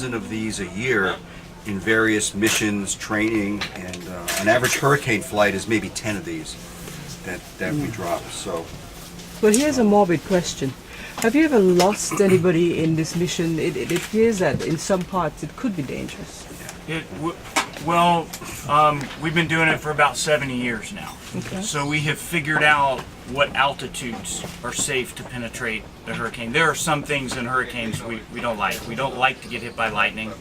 of these a year in various missions, training, and an average hurricane flight is maybe 10 of these that we drop. So, well, here's a morbid question. Have you ever lost anybody in this mission? It appears that in some parts it could be dangerous. We've been doing it for about 70 years now. Okay. So we have figured out what altitudes are safe to penetrate the hurricane. There are some things in hurricanes we don't like. We don't like to get hit by lightning.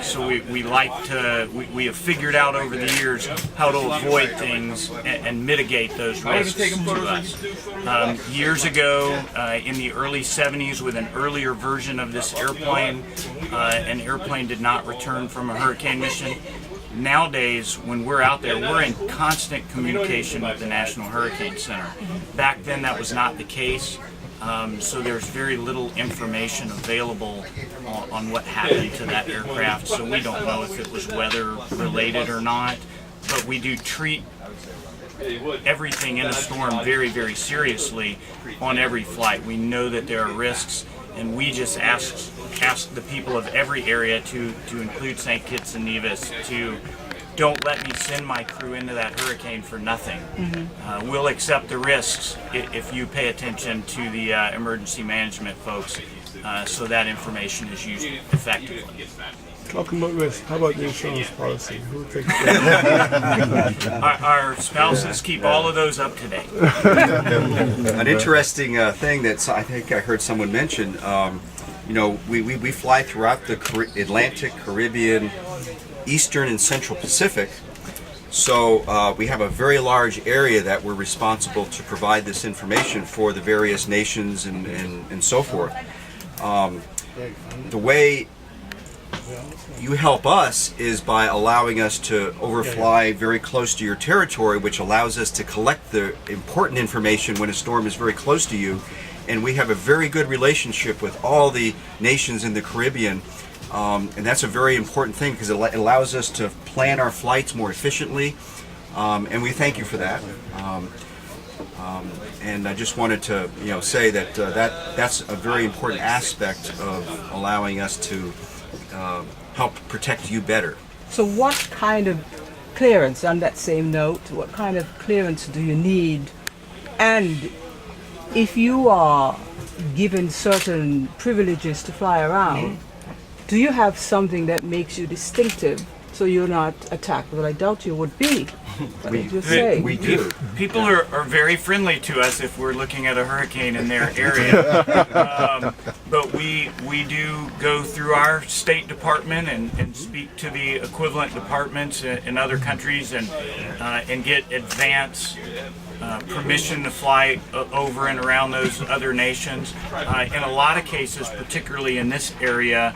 So we have figured out over the years how to avoid things and mitigate those risks to us. Years ago, in the early 70s, with an earlier version of this airplane, an airplane did not return from a hurricane mission. Nowadays, when we're out there, we're in constant communication with the National Hurricane Center. Back then, that was not the case. So there's very little information available on what happened to that aircraft, so we don't know if it was weather related or not, but we do treat everything in a storm very, very seriously on every flight. We know that there are risks, and we just ask the people of every area to include St. Kitts and Nevis to don't let me send my crew into that hurricane for nothing. Mm-hmm. We'll accept the risks if you pay attention to the emergency management folks, so that information is used effectively. Talking about risk, how about the insurance policy? Who takes Our spouses keep all of those up to date. an interesting thing that I think I heard someone mention, we fly throughout the Atlantic, Caribbean, Eastern and Central Pacific, so we have a very large area that we're responsible to provide this information for the various nations and so forth. The way you help us is by allowing us to overfly very close to your territory, which allows us to collect the important information when a storm is very close to you, and we have a very good relationship with all the nations in the Caribbean. And that's a very important thing because it allows us to plan our flights more efficiently, and we thank you for that. And I just wanted to, say that that's a very important aspect of allowing us to help protect you better. So what kind of clearance, on that same note, what kind of clearance do you need? And if you are given certain privileges to fly around, do you have something that makes you distinctive so you're not attacked? Well, I doubt you would be. We do. People are very friendly to us if we're looking at a hurricane in their area. But we do go through our State Department and speak to the equivalent departments in other countries and get advance permission to fly over and around those other nations. In a lot of cases, particularly in this area,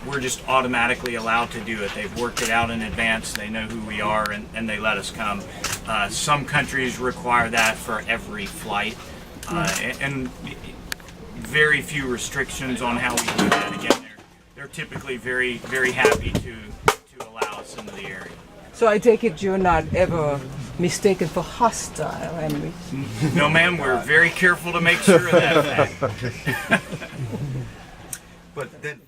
we're just automatically allowed to do it. They've worked it out in advance. They know who we are, and they let us come. Some countries require that for every flight, and very few restrictions on how we do that. Again, they're typically very, very happy to allow us into the area. So I take it you're not ever mistaken for hostile enemies? No, ma'am. We're very careful to make sure of that fact. But then